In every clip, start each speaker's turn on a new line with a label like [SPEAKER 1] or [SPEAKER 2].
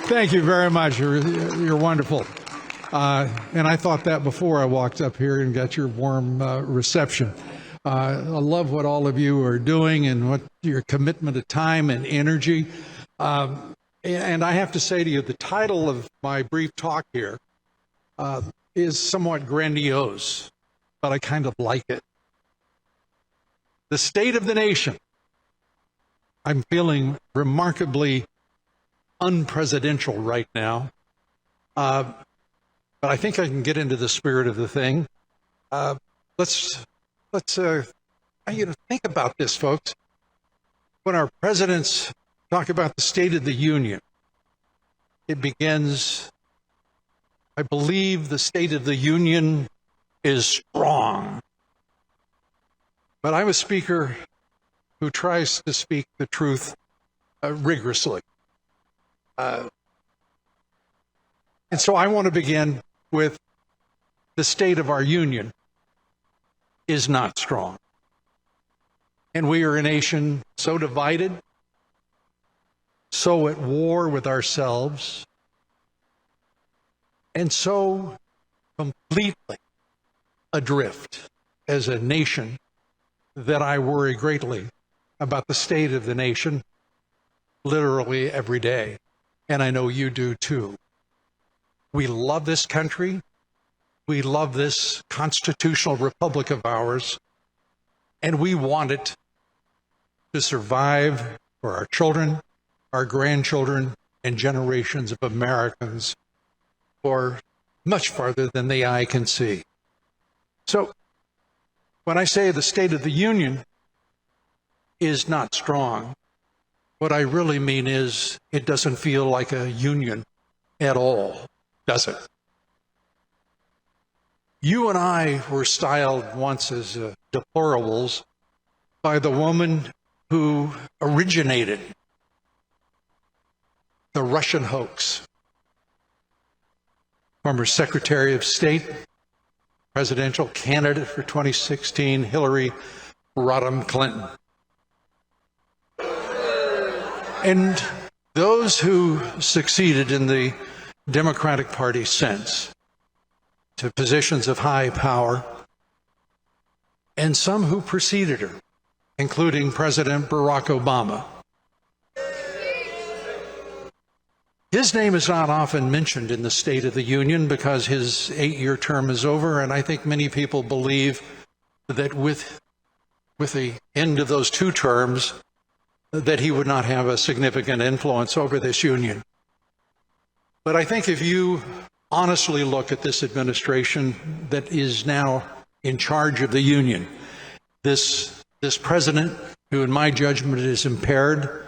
[SPEAKER 1] Thank you very much. You're wonderful. And I thought that before I walked up here and got your warm reception. I love what all of you are doing and what your commitment of time and energy. And I have to say to you, the title of my brief talk here is somewhat grandiose, but I kind of like it. The state of the nation. I'm feeling remarkably unpresidential right now, but I think I can get into the spirit of the thing. Let's think about this, folks. When our presidents talk about the State of the Union, it begins, I believe the State of the Union is strong. But I'm a speaker who tries to speak the truth rigorously. And so I want to begin with the state of our union is not strong. And we are a nation so divided, so at war with ourselves, and so completely adrift as a nation that I worry greatly about the state of the nation literally every day. And I know you do too. We love this country. We love this constitutional republic of ours. And we want it to survive for our children, our grandchildren, and generations of Americans for much farther than the eye can see. So when I say the State of the Union is not strong, what I really mean is it doesn't feel like a union at all, does it? You and I were styled once as deplorables by the woman who originated the Russian hoax. Former Secretary of State, presidential candidate for 2016, Hillary Rodham Clinton. And those who succeeded in the Democratic Party since to positions of high power, and some who preceded her, including President Barack Obama. His name is not often mentioned in the State of the Union because his 8-year term is over, and I think many people believe that with the end of those 2 terms, that he would not have a significant influence over this union. But I think if you honestly look at this administration that is now in charge of the union, this president, who in my judgment is impaired,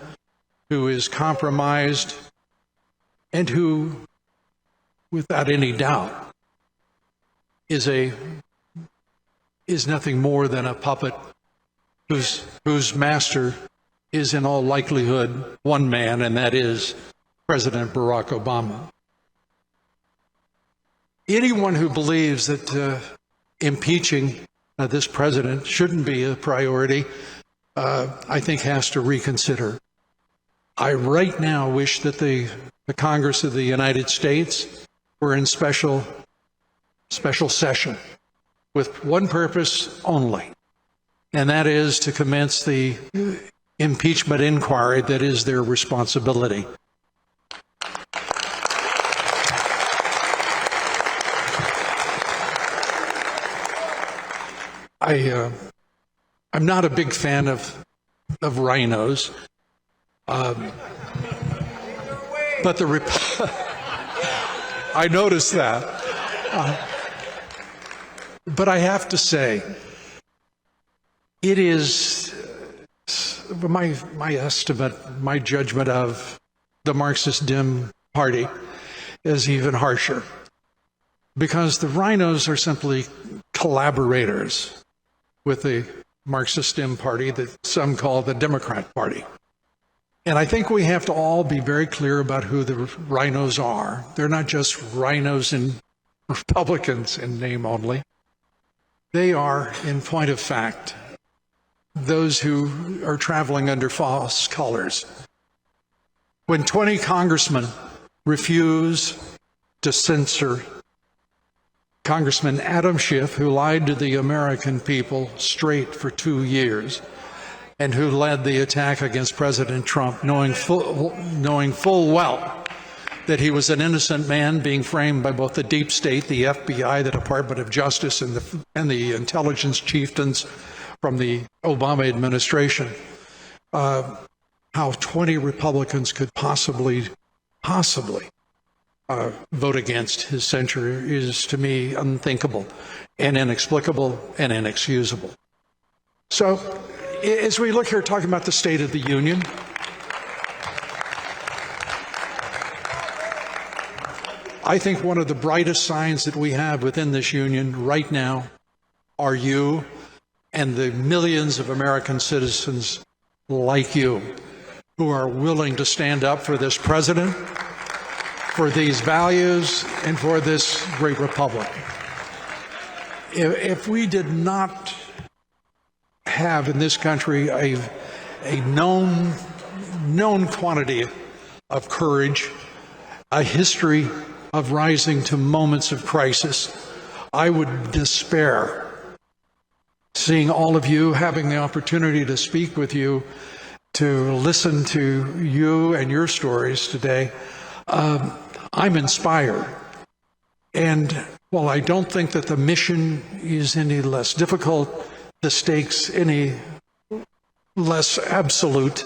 [SPEAKER 1] who is compromised, and who, without any doubt, is nothing more than a puppet whose master is in all likelihood one man, and that is President Barack Obama. Anyone who believes that impeaching this president shouldn't be a priority, I think has to reconsider. I right now wish that the Congress of the United States were in special session with one purpose only, and that is to commence the impeachment inquiry that is their responsibility. I'm not a big fan of rhinos, but I noticed that. But I have to say, it is my estimate, my judgment of the Marxist Dim Party is even harsher, because the rhinos are simply collaborators with the Marxist Dim Party that some call the Democrat Party. And I think we have to all be very clear about who the rhinos are. They're not just rhinos and Republicans in name only. They are, in point of fact, those who are traveling under false colors. When 20 congressmen refuse to censor Congressman Adam Schiff, who lied to the American people straight for 2 years, and who led the attack against President Trump, knowing full well that he was an innocent man being framed by both the deep state, the FBI, the Department of Justice, and the intelligence chieftains from the Obama administration. How 20 Republicans could possibly vote against his censure is, to me, unthinkable and inexplicable and inexcusable. So, as we look here talking about the State of the Union, I think one of the brightest signs that we have within this union right now are you and the millions of American citizens like you who are willing to stand up for this president, for these values, and for this great republic. If we did not have in this country a known quantity of courage, a history of rising to moments of crisis, I would despair seeing all of you, having the opportunity to speak with you, to listen to you and your stories today. I'm inspired. And while I don't think that the mission is any less difficult, the stakes any less absolute,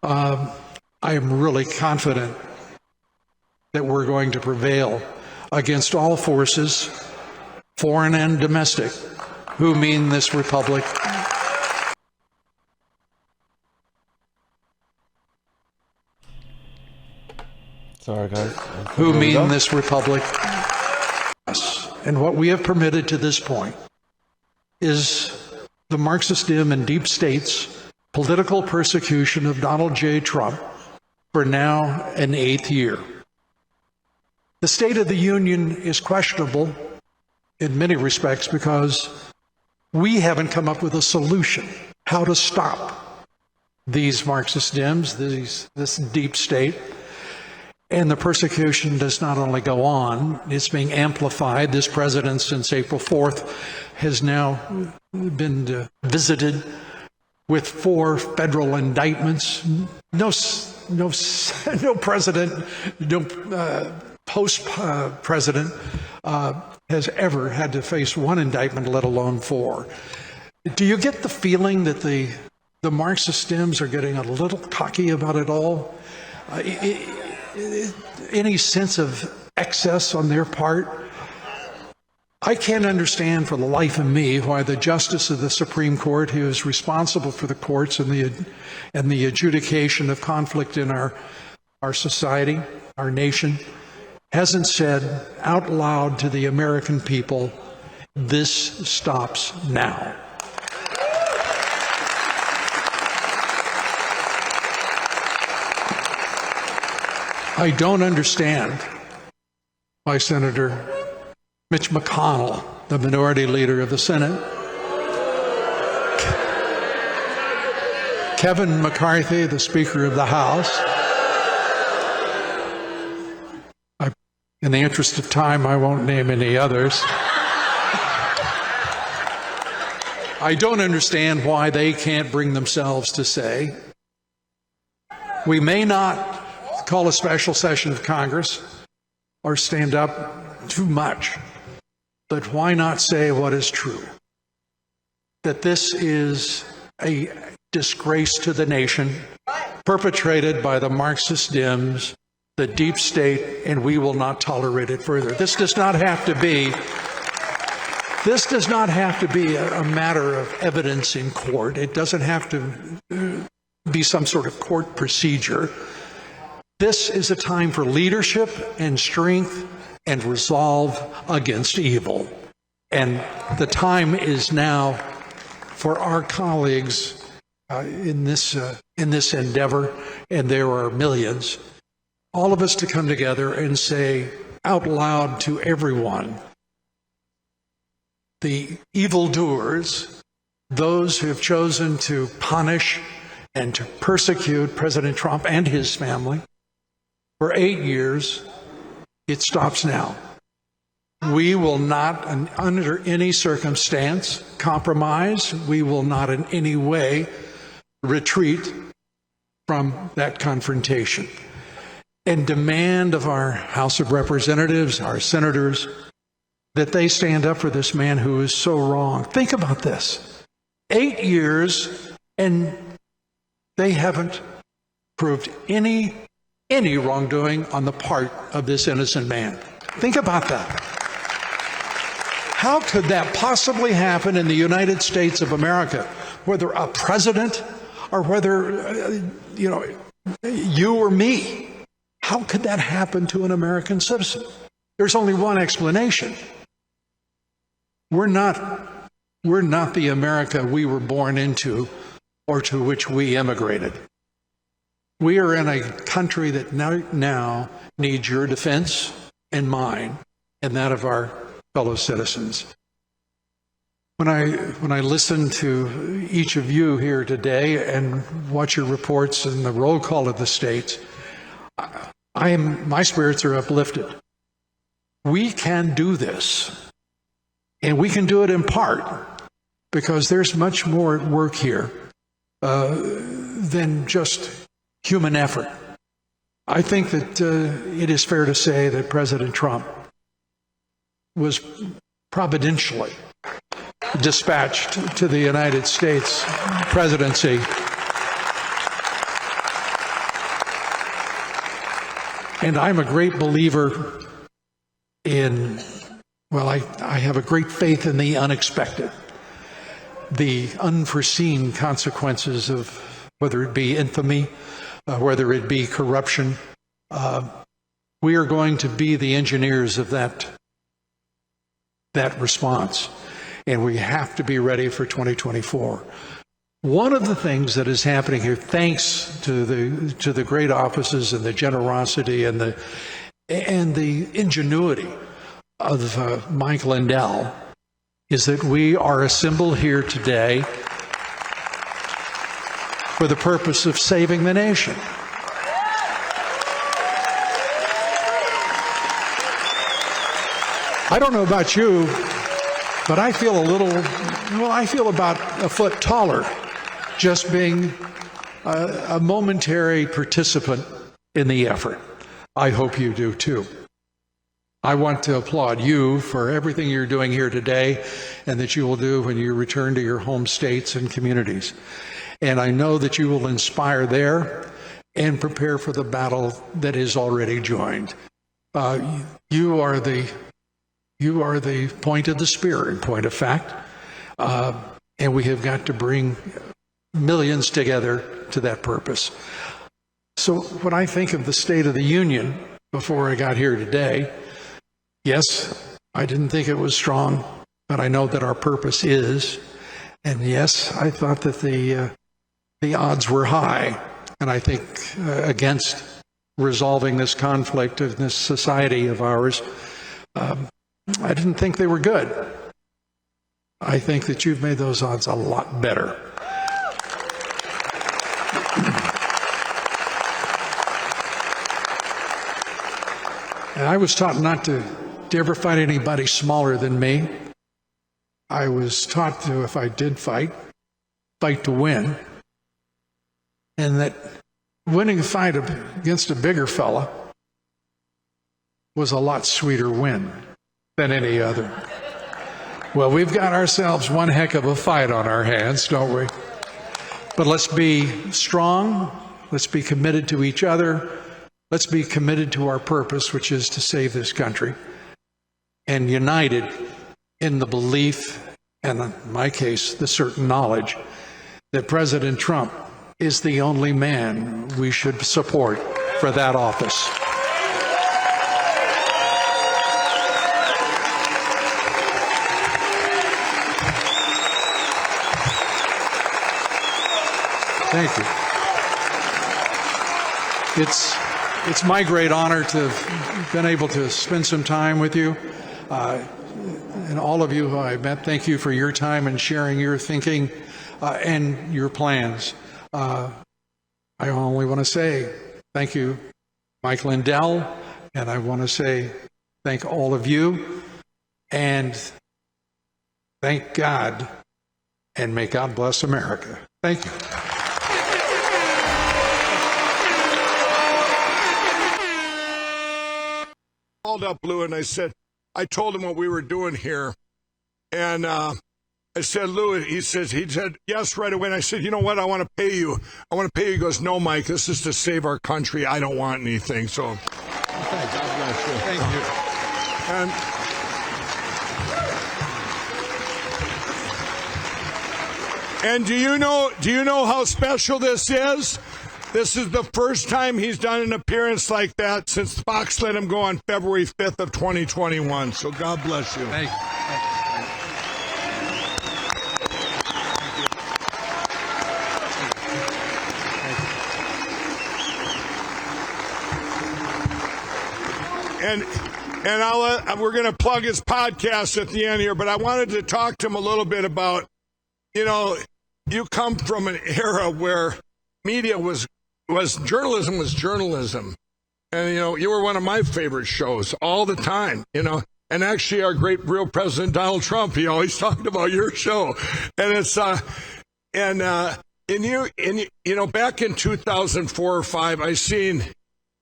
[SPEAKER 1] I am really confident that we're going to prevail against all forces, foreign and domestic, who mean this republic
[SPEAKER 2] Sorry, guys.
[SPEAKER 1] who mean this republic. And what we have permitted to this point is the Marxist-Dim and deep states' political persecution of Donald J. Trump for now an 8th year. The State of the Union is questionable in many respects because we haven't come up with a solution how to stop these Marxist-Dims, this deep state. And the persecution does not only go on, it's being amplified. This president, since April 4th, has now been visited with 4 federal indictments. No president, no post-president has ever had to face 1 indictment, let alone 4. Do you get the feeling that the Marxist-Dims are getting a little cocky about it all? Any sense of excess on their part? I can't understand for the life of me why the justice of the Supreme Court, who is responsible for the courts and the adjudication of conflict in our society, our nation, hasn't said out loud to the American people, this stops now. I don't understand why Senator Mitch McConnell, the minority leader of the Senate, Kevin McCarthy, the Speaker of the House, in the interest of time, I won't name any others. I don't understand why they can't bring themselves to say, we may not call a special session of Congress or stand up too much, but why not say what is true? That this is a disgrace to the nation perpetrated by the Marxist-Dims, the deep state, and we will not tolerate it further. This does not have to be a matter of evidence in court. It doesn't have to be some sort of court procedure. This is a time for leadership and strength and resolve against evil. And the time is now for our colleagues in this endeavor, and there are millions, all of us to come together and say out loud to everyone, the evildoers, those who have chosen to punish and to persecute President Trump and his family, for 8 years. It stops now. We will not, under any circumstance, compromise. We will not in any way retreat from that confrontation and demand of our House of Representatives, our senators, that they stand up for this man who is so wrong. Think about this. 8 years, and they haven't proved any wrongdoing on the part of this innocent man. Think about that. How could that possibly happen in the United States of America? Whether a president or whether, you or me. How could that happen to an American citizen? There's only one explanation. We're not the America we were born into or to which we immigrated. We are in a country that now needs your defense and mine and that of our fellow citizens. When I listen to each of you here today and watch your reports and the roll call of the states, my spirits are uplifted. We can do this, and we can do it in part because there's much more at work here than just human effort. I think that it is fair to say that President Trump was providentially dispatched to the United States presidency and I'm a great believer in, I have a great faith in the unexpected, the unforeseen consequences of whether it be infamy, whether it be corruption. We are going to be the engineers of that response, and we have to be ready for 2024. One of the things that is happening here, thanks to the great offices and the generosity and the ingenuity of Mike Lindell, is that we are assembled here today for the purpose of saving the nation. I don't know about you, but I feel I feel about a foot taller just being a momentary participant in the effort. I hope you do too. I want to applaud you for everything you're doing here today and that you will do when you return to your home states and communities. And I know that you will inspire there and prepare for the battle that is already joined. You are the point of the spear, in point of fact, and we have got to bring millions together to that purpose. So when I think of the State of the Union before I got here today, yes, I didn't think it was strong, but I know that our purpose is. And yes, I thought that the odds were high, and I think against resolving this conflict of this society of ours, I didn't think they were good. I think that you've made those odds a lot better. And I was taught not to ever fight anybody smaller than me. I was taught to, if I did fight to win. And that winning a fight against a bigger fella was a lot sweeter win than any other. Well, we've got ourselves one heck of a fight on our hands, don't we? But let's be strong. Let's be committed to each other. Let's be committed to our purpose, which is to save this country, and united in the belief, and in my case, the certain knowledge, that President Trump is the only man we should support for that office. Thank you. It's my great honor to have been able to spend some time with you. And all of you who I met, thank you for your time and sharing your thinking and your plans. I only want to say thank you Mike Lindell, and I want to say thank all of you, and thank God, and may God bless America. Thank you.
[SPEAKER 3] Called up Lou and I told him what we were doing here, and I said, Lou, he said yes right away. And I said, you know what? I want to pay you. He goes, no, Mike, this is to save our country. I don't want anything. So, God bless you.
[SPEAKER 1] Thank you.
[SPEAKER 3] And do you know how special this is? This is the first time he's done an appearance like that since Fox let him go on February 5th of 2021. So God bless you.
[SPEAKER 1] Thank you.
[SPEAKER 3] And we're going to plug his podcast at the end here, but I wanted to talk to him a little bit about, you come from an era where media journalism was journalism. And, you were one of my favorite shows all the time, And actually, our great real president, Donald Trump, he always talked about your show. And it's, back in 2004 or 5, I seen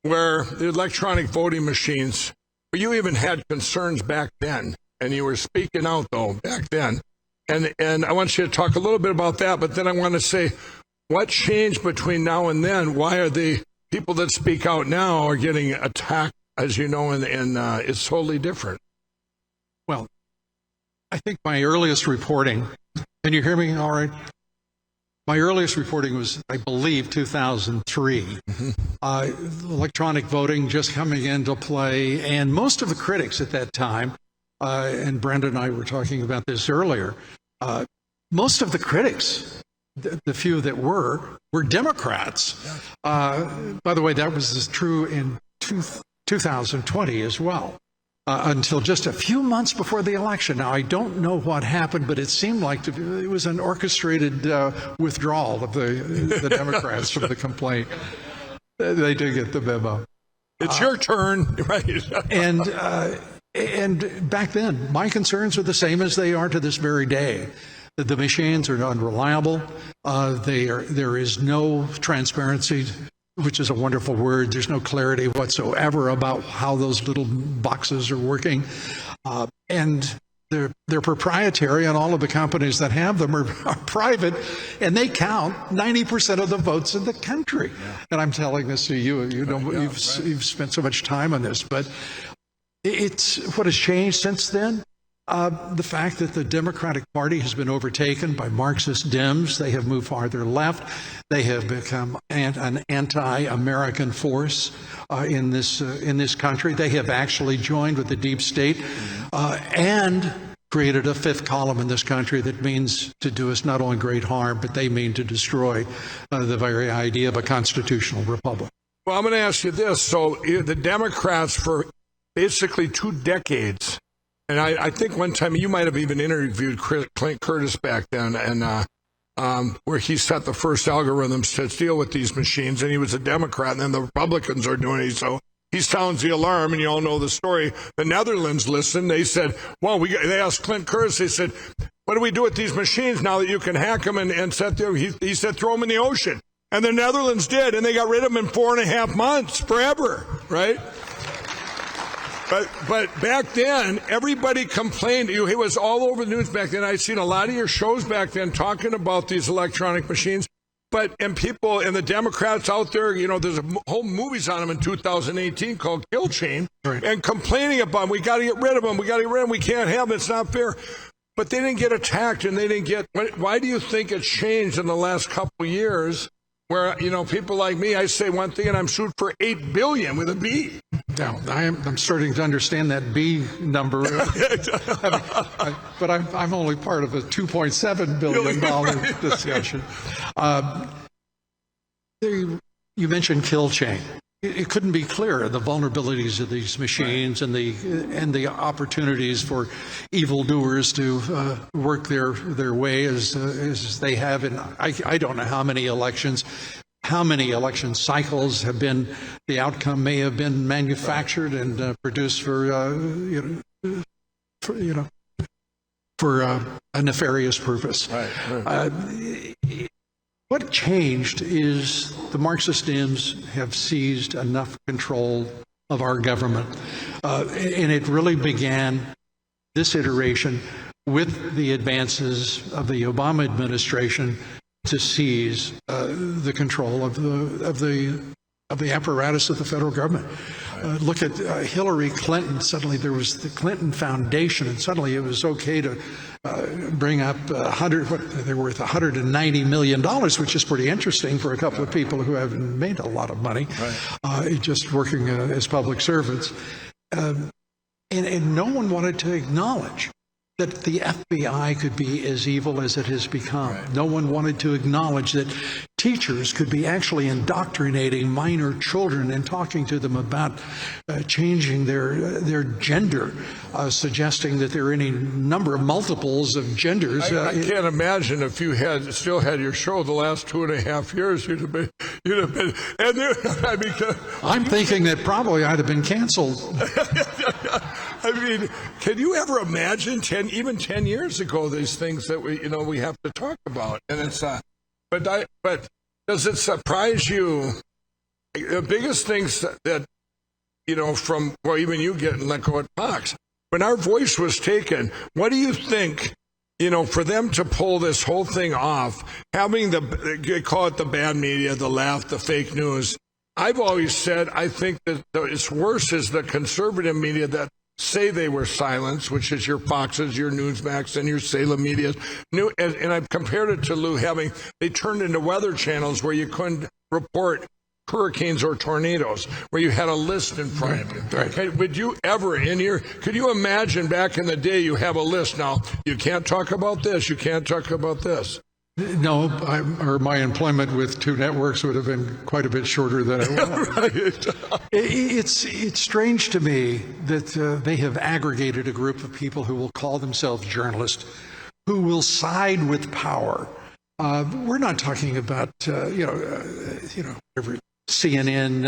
[SPEAKER 3] where the electronic voting machines, where you even had concerns back then, and you were speaking out, though, back then. And I want you to talk a little bit about that, but then I want to say, what changed between now and then? Why are the people that speak out now are getting attacked, as you know, and it's totally different?
[SPEAKER 1] Well, I think my earliest reporting, can you hear me all right? My earliest reporting was, I believe, 2003. Electronic voting just coming into play, and most of the critics at that time, and Brenda and I were talking about this earlier, most of the critics, the few that were Democrats. By the way, that was true in 2020 as well. Until just a few months before the election. Now, I don't know what happened, but it seemed like it was an orchestrated withdrawal of the Democrats from the complaint. They did get the memo.
[SPEAKER 3] It's your turn, right?
[SPEAKER 1] And back then, my concerns are the same as they are to this very day. The machines are unreliable. There is no transparency, which is a wonderful word. There's no clarity whatsoever about how those little boxes are working. And they're proprietary, and all of the companies that have them are private, and they count 90% of the votes in the country. Yeah. And I'm telling this to you. You've spent so much time on this, but it's what has changed since then. The fact that the Democratic Party has been overtaken by Marxist Dems. They have moved farther left. They have become an anti-American force in this country. They have actually joined with the deep state and created a fifth column in this country that means to do us not only great harm, but they mean to destroy the very idea of a constitutional republic.
[SPEAKER 3] Well, I'm going to ask you this. So the Democrats for basically 2 decades, and I think one time you might have even interviewed Clint Curtis back then, and where he set the first algorithms to deal with these machines, and he was a Democrat, and then the Republicans are doing it. So he sounds the alarm, and you all know the story. The Netherlands listened. They said, well, they asked Clint Curtis, they said, what do we do with these machines now that you can hack them and set them? He said, throw them in the ocean. And the Netherlands did, and they got rid of them in 4.5 months, forever, right? But back then, everybody complained. It was all over the news back then. I'd seen a lot of your shows back then talking about these electronic machines. And people and the Democrats out there, there's whole movies on them in 2018 called Kill Chain, right, and complaining about them. We got to get rid of them. We can't have them. It's not fair. But they didn't get attacked, and they didn't get. Why do you think it's changed in the last couple of years? Where, people like me, I say one thing and I'm sued for $8 billion with a B.
[SPEAKER 1] Now, I'm starting to understand that B number, but I'm only part of a $2.7 billion discussion. You mentioned Kill Chain. It couldn't be clearer, the vulnerabilities of these machines, right, and the opportunities for evildoers to work their way as they have in I don't know how many elections. how many election cycles have been, the outcome may have been manufactured and produced for a nefarious purpose. What changed is the Marxist Dems have seized enough control of our government. And it really began this iteration with the advances of the Obama administration to seize the control of the apparatus of the federal government. Look at Hillary Clinton. Suddenly there was the Clinton Foundation, and suddenly it was okay to bring up they're worth $190 million, which is pretty interesting for a couple of people who haven't made a lot of money, just working as public servants. And no one wanted to acknowledge that the FBI could be as evil as it has become. No one wanted to acknowledge that teachers could be actually indoctrinating minor children and talking to them about changing their gender, suggesting that there are any number of multiples of genders.
[SPEAKER 3] I can't imagine if you had still had your show the last 2.5 years, you'd have been. And there,
[SPEAKER 1] I'm thinking that probably I'd have been canceled.
[SPEAKER 3] I mean, can you ever imagine even 10 years ago these things that we have to talk about? And it's but does it surprise you? The biggest things that from even you getting let go at Fox, when our voice was taken, what do you think? For them to pull this whole thing off, having they call it the bad media, the left, the fake news. I've always said I think that it's worse is the conservative media that say they were silenced, which is your Foxes, your Newsmax, and your Salem media. And I've compared it to Lou they turned into weather channels where you couldn't report hurricanes or tornadoes, where you had a list in front of you. Okay, would you ever could you imagine back in the day you have a list now, you can't talk about this, you can't talk about this?
[SPEAKER 1] No, my employment with two networks would have been quite a bit shorter than it was. It's strange to me that they have aggregated a group of people who will call themselves journalists, who will side with power. We're not talking about every CNN,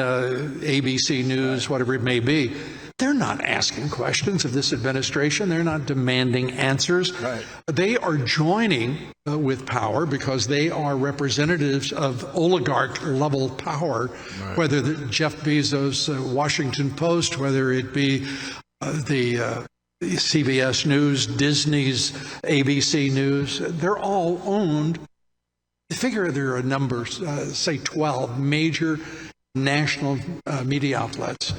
[SPEAKER 1] ABC News, whatever it may be. They're not asking questions of this administration. They're not demanding answers.
[SPEAKER 3] Right.
[SPEAKER 1] They are joining with power because they are representatives of oligarch-level power, whether Jeff Bezos' Washington Post, whether it be the CBS News, Disney's ABC News. They're all owned. Figure there are a number, say 12 major national media outlets.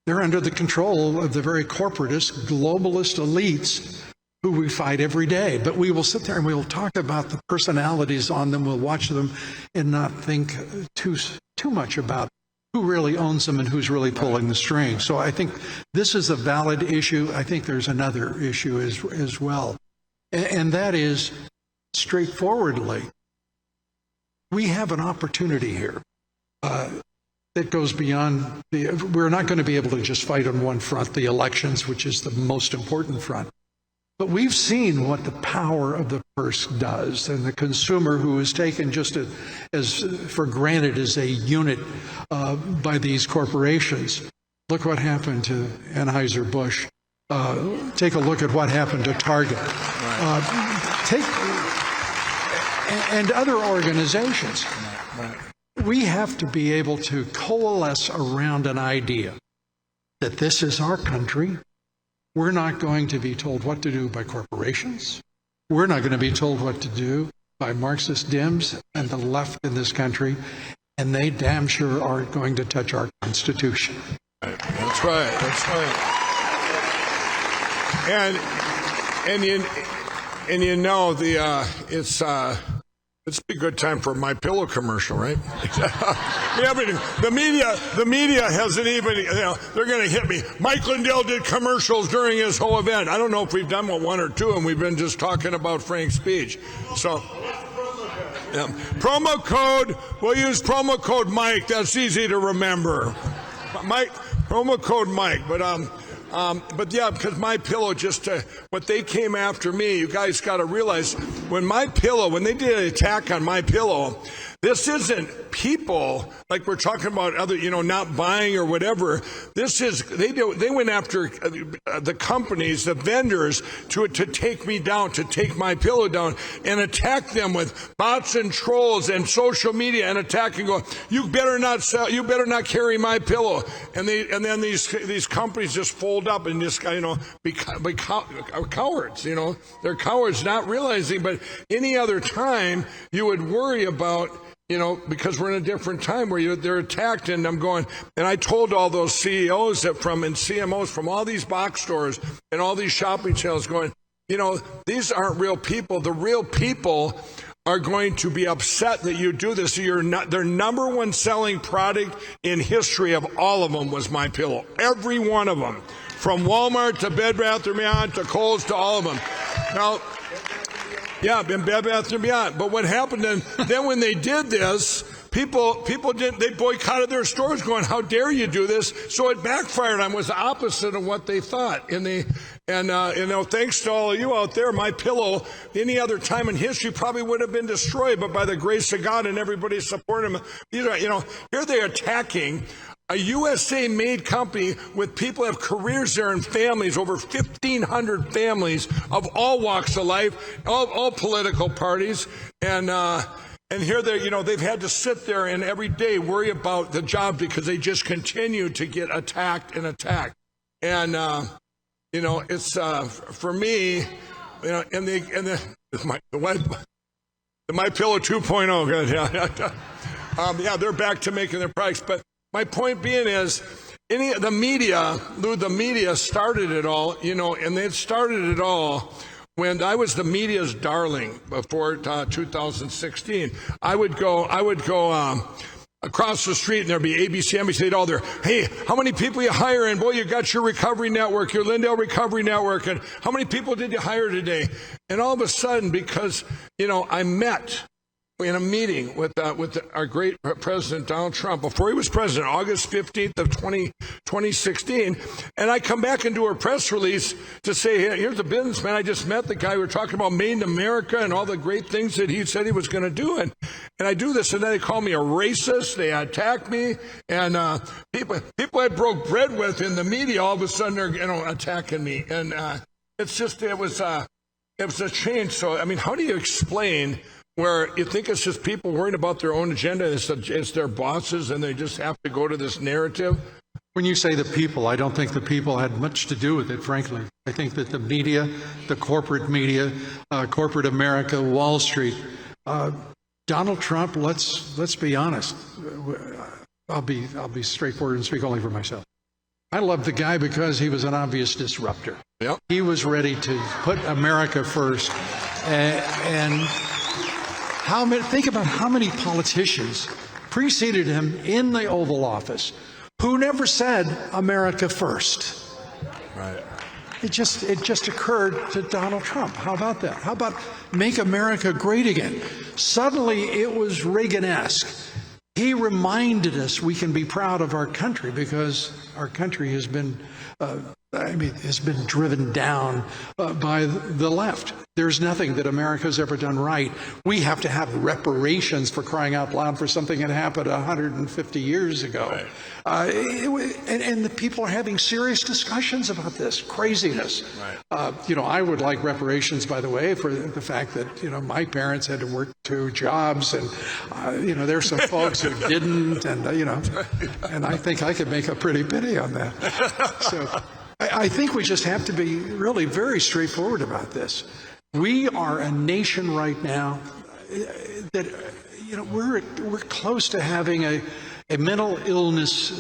[SPEAKER 1] They're under the control of the very corporatist, globalist elites who we fight every day. But we will sit there and we will talk about the personalities on them. We'll watch them and not think too much about who really owns them and who's really pulling the strings. So I think this is a valid issue. I think there's another issue as well. And that is, straightforwardly, we have an opportunity here that goes beyond we're not going to be able to just fight on one front, the elections, which is the most important front. But we've seen what the power of the purse does, and the consumer who is taken just as for granted as a unit by these corporations. Look what happened to Anheuser-Busch. Take a look at what happened to Target. And other organizations. We have to be able to coalesce around an idea that this is our country. We're not going to be told what to do by corporations. We're not going to be told what to do by Marxist Dems and the left in this country. And they damn sure aren't going to touch our Constitution.
[SPEAKER 3] That's right. That's right. And it's a good time for My Pillow commercial, right? The media hasn't even, they're going to hit me. Mike Lindell did commercials during his whole event. I don't know if we've done one or two, and we've been just talking about Frank's speech. So, we'll use promo code Mike. That's easy to remember. Promo code Mike, but yeah, because My Pillow what they came after me, you guys got to realize when they did an attack on My Pillow, This isn't people like we're talking about other, not buying or whatever. This is, they went after the companies, the vendors to take me down, to take my pillow down and attack them with bots and trolls and social media and attack and go, you better not sell, you better not carry my pillow. And then these companies just fold up and just, become cowards, they're cowards not realizing, but any other time you would worry about, because we're in a different time where they're attacked, and I'm going, and I told all those CEOs and CMOs from all these box stores and all these shopping channels going, these aren't real people. The real people are going to be upset that you do this. Their number one selling product in history of all of them was my pillow. Every one of them. From Walmart to Bed Bath & Beyond to Kohl's to all of them. Now, yeah, in Bed Bath & Beyond. But what happened then when they did this, people they boycotted their stores going, how dare you do this? So it backfired on, was the opposite of what they thought. Thanks to all of you out there, my pillow, any other time in history probably would have been destroyed, but by the grace of God and everybody supporting them, here they're attacking a USA-made company with people who have careers there and families, over 1,500 families of all walks of life, all political parties, and here they've had to sit there and every day worry about the job because they just continue to get attacked and attacked. And it's for me, the My Pillow 2.0. Yeah, they're back to making their products, but my point being is, the media started it all, and they started it all when I was the media's darling before 2016. I would go across the street and there'd be ABC, NBC, they'd all there, hey, how many people you hiring? Boy, you got your recovery network, your Lindell recovery network, and how many people did you hire today? And all of a sudden, because, I met in a meeting with our great President Donald Trump before he was president, August 15th of 2016, and I come back and do a press release to say, hey, here's a businessman. I just met the guy. We were talking about Made in America and all the great things that he said he was going to do, and I do this, and then they call me a racist. They attack me, and people I broke bread with in the media, all of a sudden they're attacking me, and it was a change. So I mean, how do you explain where you think it's just people worrying about their own agenda, it's their bosses, and they just have to go to this narrative?
[SPEAKER 1] When you say the people, I don't think the people had much to do with it, frankly. I think that the media, the corporate media, corporate America, Wall Street, Donald Trump, let's be honest. I'll be straightforward and speak only for myself. I love the guy because he was an obvious disruptor.
[SPEAKER 3] Yep.
[SPEAKER 1] He was ready to put America first, and think about how many politicians preceded him in the Oval Office who never said America first.
[SPEAKER 3] Right.
[SPEAKER 1] It just occurred to Donald Trump. How about that? How about make America great again? Suddenly it was Reagan-esque. He reminded us we can be proud of our country because our country has been driven down by the left. There's nothing that America's ever done right. We have to have reparations, for crying out loud, for something that happened 150 years ago. Right. And the people are having serious discussions about this craziness. Right. I would like reparations, by the way, for the fact that, my parents had to work 2 jobs, and, there's some folks who didn't, and, and I think I could make a pretty penny on that. So I think we just have to be really very straightforward about this. We are a nation right now that, we're close to having a mental illness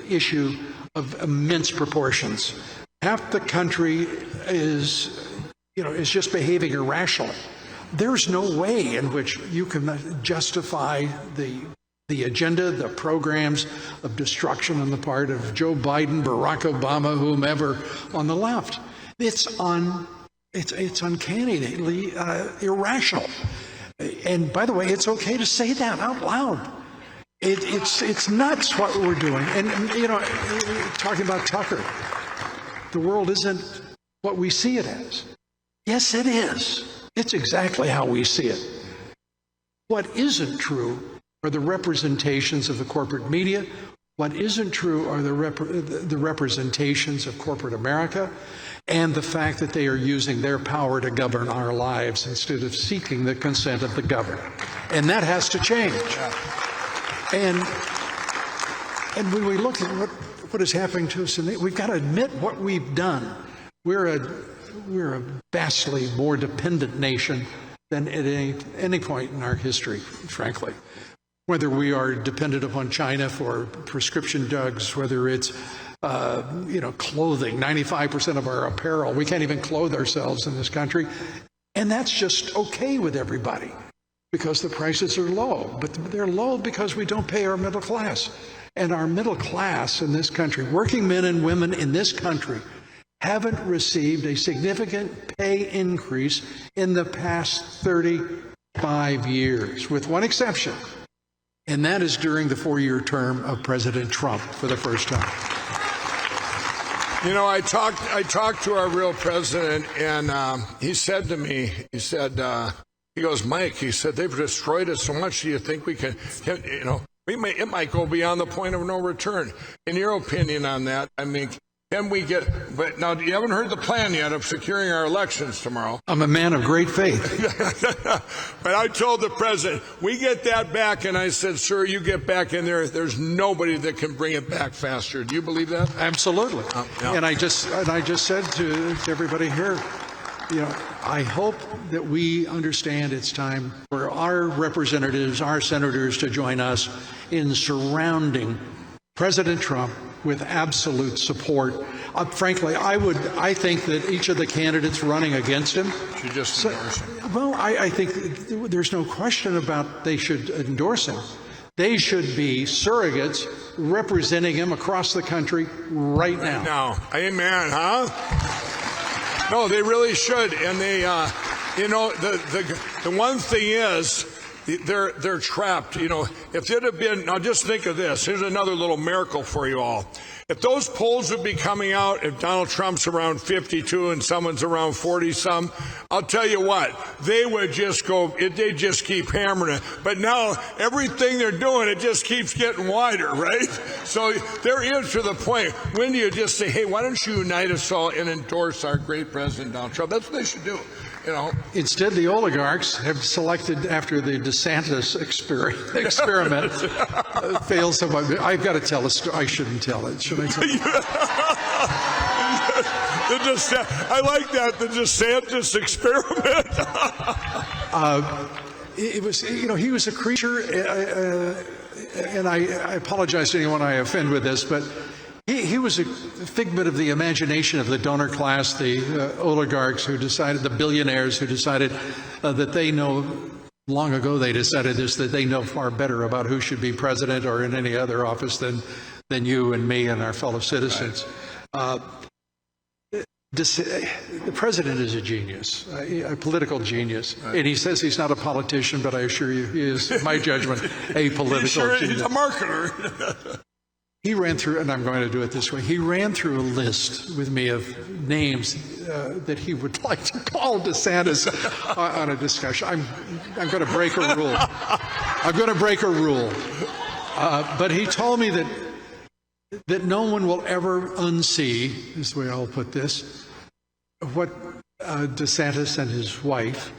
[SPEAKER 1] issue of immense proportions. Half the country is just behaving irrationally. There's no way in which you can justify the agenda, the programs of destruction on the part of Joe Biden, Barack Obama, whomever on the left. It's uncannily irrational. And by the way, it's okay to say that out loud. It's nuts what we're doing. And talking about Tucker, the world isn't what we see it as. Yes, it is. It's exactly how we see it. What isn't true are the representations of the corporate media. What isn't true are the representations of corporate America and the fact that they are using their power to govern our lives instead of seeking the consent of the governed. And that has to change. And when we look at what is happening to us, we've got to admit what we've done. We're a vastly more dependent nation than at any point in our history, frankly. Whether we are dependent upon China for prescription drugs, whether it's clothing, 95% of our apparel, we can't even clothe ourselves in this country. And that's just okay with everybody because the prices are low. But they're low because we don't pay our middle class. And our middle class in this country, working men and women in this country, haven't received a significant pay increase in the past 35 years, with one exception. And that is during the 4-year term of President Trump for the first time.
[SPEAKER 3] You know, I talked to our real president, and he said to me, he goes, Mike, he said, they've destroyed us so much, do you think we can it might go beyond the point of no return. In your opinion on that, I mean, can we but now you haven't heard the plan yet of securing our elections tomorrow.
[SPEAKER 1] I'm a man of great faith.
[SPEAKER 3] But I told the president, we get that back, and I said, sir, you get back in there. There's nobody that can bring it back faster. Do you believe that?
[SPEAKER 1] Absolutely.
[SPEAKER 3] Yeah.
[SPEAKER 1] And I just said to everybody here, I hope that we understand it's time for our representatives, our senators to join us in surrounding President Trump with absolute support. Frankly, I think that each of the candidates running against him
[SPEAKER 3] should just endorse him.
[SPEAKER 1] Well, I think there's no question about they should endorse him. They should be surrogates representing him across the country right now.
[SPEAKER 3] Now, amen, huh? No, they really should. And they, the one thing is, they're trapped. If it had been, now just think of this. Here's another little miracle for you all. If those polls would be coming out, if Donald Trump's around 52 and someone's around 40-some, I'll tell you what, they would just they just keep hammering it. But now, everything they're doing, it just keeps getting wider, right? So they're in to the point. When do you just say, hey, why don't you unite us all and endorse our great President Donald Trump? That's what they should do.
[SPEAKER 1] Instead, the oligarchs have selected after the DeSantis experiment failed so much. I've got to tell a story. I shouldn't tell it. Should I tell it?
[SPEAKER 3] I like that, the DeSantis experiment.
[SPEAKER 1] It was, he was a creature, and I apologize to anyone I offend with this, but he was a figment of the imagination of the donor class, the oligarchs who decided, the billionaires who decided that they know, long ago they decided this, that they know far better about who should be president or in any other office than you and me and our fellow citizens. The president is a genius, a political genius. And he says he's not a politician, but I assure you he is, in my judgment, a political genius.
[SPEAKER 3] He's a marketer.
[SPEAKER 1] He ran through, and I'm going to do it this way, he ran through a list with me of names that he would like to call DeSantis on a discussion. I'm going to break a rule. I'm going to break a rule. But he told me that no one will ever unsee, is the way I'll put this, what DeSantis and his wife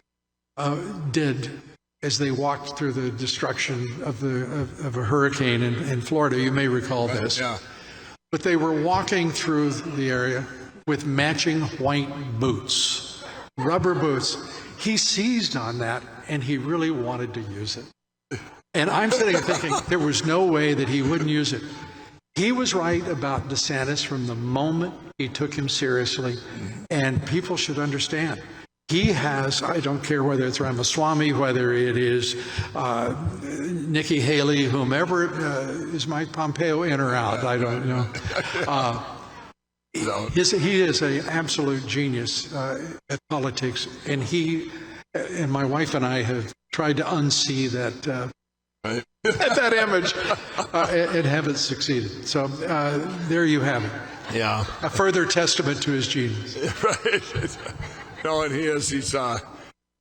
[SPEAKER 1] did as they walked through the destruction of a hurricane in Florida. You may recall this.
[SPEAKER 3] Yeah.
[SPEAKER 1] But they were walking through the area with matching white boots, rubber boots. He seized on that, and he really wanted to use it. And I'm sitting there thinking there was no way that he wouldn't use it. He was right about DeSantis from the moment he took him seriously, and people should understand. He has, I don't care whether it's Ramaswamy, whether it is Nikki Haley, whomever, is Mike Pompeo in or out, I don't know. He is an absolute genius at politics, and and my wife and I have tried to unsee that that image and haven't succeeded. So there you have it.
[SPEAKER 3] Yeah.
[SPEAKER 1] A further testament to his genius.
[SPEAKER 3] Right. No, and he's but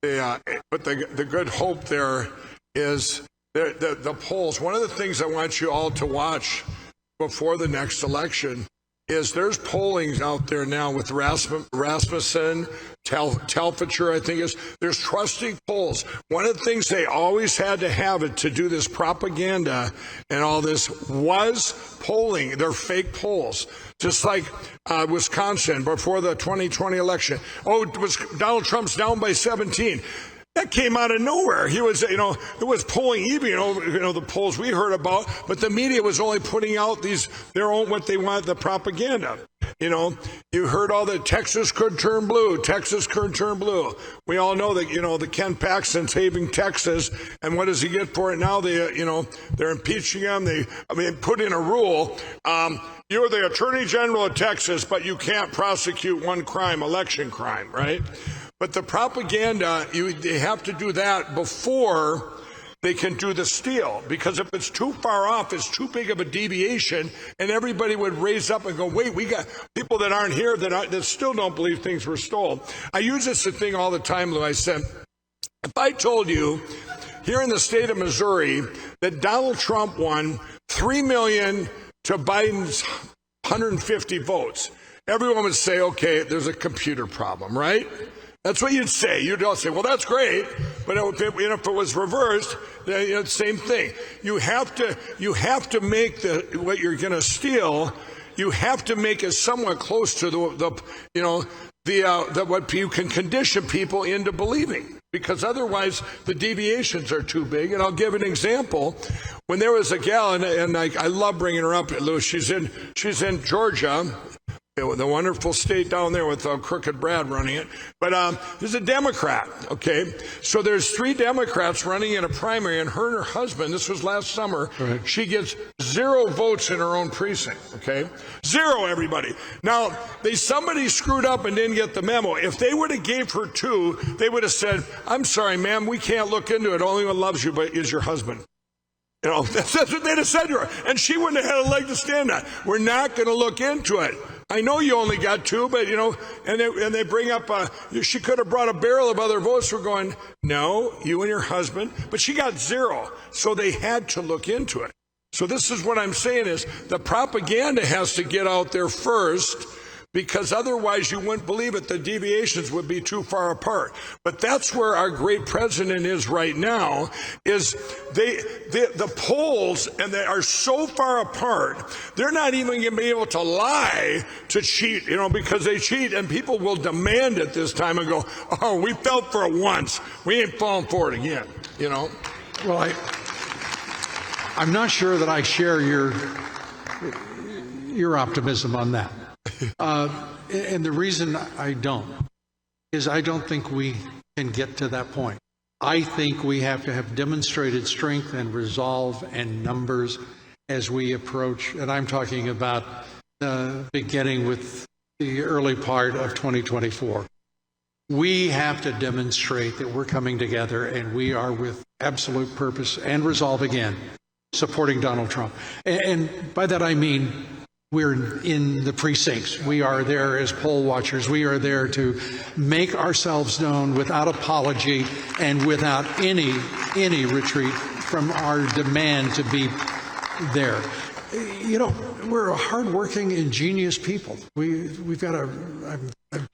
[SPEAKER 3] the good hope there is the polls, one of the things I want you all to watch before the next election is there's polling out there now with Rasmussen, Telfature, I think is, there's trusting polls. One of the things they always had to have it to do this propaganda and all this was polling. They're fake polls. Just like Wisconsin before the 2020 election. Oh, it was Donald Trump's down by 17. That came out of nowhere. He was, it was polling even, the polls we heard about, but the media was only putting out their own, what they want, the propaganda. You heard all the Texas could turn blue. Texas could turn blue. We all know that, the Ken Paxton saving Texas, and what does he get for it now? They're impeaching him. They put in a rule. You're the Attorney General of Texas, but you can't prosecute one crime, election crime, right? But the propaganda, they have to do that before they can do the steal. Because if it's too far off, it's too big of a deviation, and everybody would raise up and go, wait, we got people that aren't here that still don't believe things were stolen. I use this thing all the time, Lou. I said, if I told you here in the state of Missouri that Donald Trump won 3 million to Biden's 150 votes, everyone would say, okay, there's a computer problem, right? That's what you'd say. You'd all say, well, that's great, but if it was reversed, same thing. You have to make what you're going to steal. You have to make it somewhat close to what you can condition people into believing, because otherwise the deviations are too big. And I'll give an example. When there was a gal, and I love bringing her up, Lou. She's in Georgia. The wonderful state down there with Crooked Brad running it. But there's a Democrat, okay? So there's 3 Democrats running in a primary, and her husband, this was last summer, right. She gets 0 votes in her own precinct, okay? 0, everybody. Now, somebody screwed up and didn't get the memo. If they would have gave her 2, they would have said, I'm sorry, ma'am, we can't look into it. Only one loves you is your husband. That's what they'd have said to her. And she wouldn't have had a leg to stand on. We're not going to look into it. I know you only got 2, but, and they bring up, she could have brought a barrel of other votes. We're going, no, you and your husband. But she got 0. So they had to look into it. So this is what I'm saying is the propaganda has to get out there first, because otherwise you wouldn't believe it. The deviations would be too far apart. But that's where our great president is right now, is the polls, and they are so far apart, they're not even going to be able to lie to cheat, because they cheat, and people will demand it this time and go, oh, we fell for it once. We ain't falling for it again,
[SPEAKER 1] Well, I'm not sure that I share your optimism on that. And the reason I don't is I don't think we can get to that point. I think we have to have demonstrated strength and resolve and numbers as we approach, and I'm talking about beginning with the early part of 2024. We have to demonstrate that we're coming together, and we are with absolute purpose and resolve again, supporting Donald Trump. And by that I mean, we're in the precincts. We are there as poll watchers. We are there to make ourselves known without apology and without any retreat from our demand to be there. We're a hardworking, ingenious people. We've got a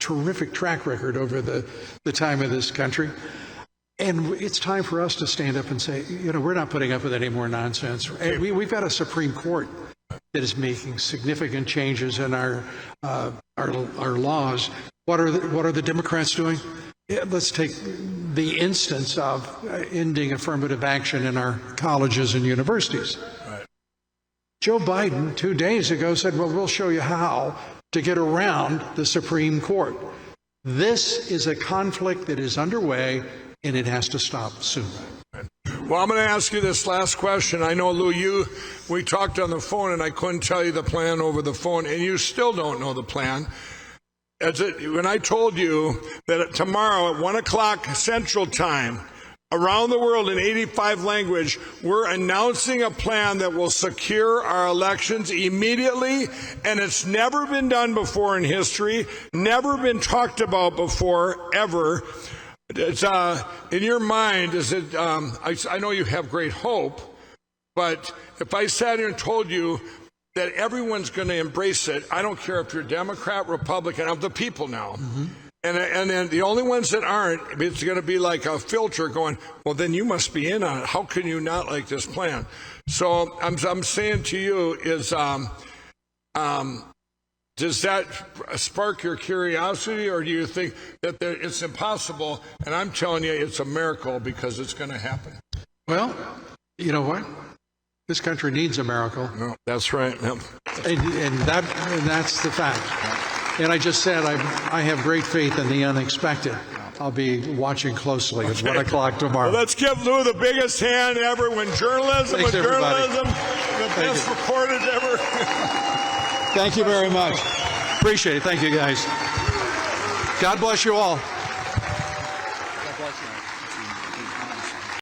[SPEAKER 1] terrific track record over the time of this country. And it's time for us to stand up and say, we're not putting up with any more nonsense. We've got a Supreme Court that is making significant changes in our laws. What are the Democrats doing? Let's take the instance of ending affirmative action in our colleges and universities. Right. Joe Biden 2 days ago said, well, we'll show you how to get around the Supreme Court. This is a conflict that is underway, and it has to stop soon.
[SPEAKER 3] Well, I'm going to ask you this last question. I know, Lou, we talked on the phone, and I couldn't tell you the plan over the phone, and you still don't know the plan. When I told you that tomorrow at 1 o'clock Central Time, around the world in 85 languages, we're announcing a plan that will secure our elections immediately, and it's never been done before in history, never been talked about before, ever. It's, in your mind, is it? I know you have great hope, but if I sat here and told you that everyone's going to embrace it, I don't care if you're Democrat, Republican, of the people now. And then the only ones that aren't, it's going to be like a filter going, well, then you must be in on it. How can you not like this plan? So I'm saying to you is, does that spark your curiosity, or do you think that it's impossible? And I'm telling you, it's a miracle because it's going to happen.
[SPEAKER 1] Well, you know what? This country needs a miracle.
[SPEAKER 3] No, that's right. Yep.
[SPEAKER 1] And that's the fact. And I just said I have great faith in the unexpected. I'll be watching closely at 1 o'clock tomorrow.
[SPEAKER 3] Well, let's give Lou the biggest hand ever when journalism,
[SPEAKER 1] Thanks, everybody.
[SPEAKER 3] the best reporters ever.
[SPEAKER 1] Thank you very much. Appreciate it. Thank you, guys. God bless you all.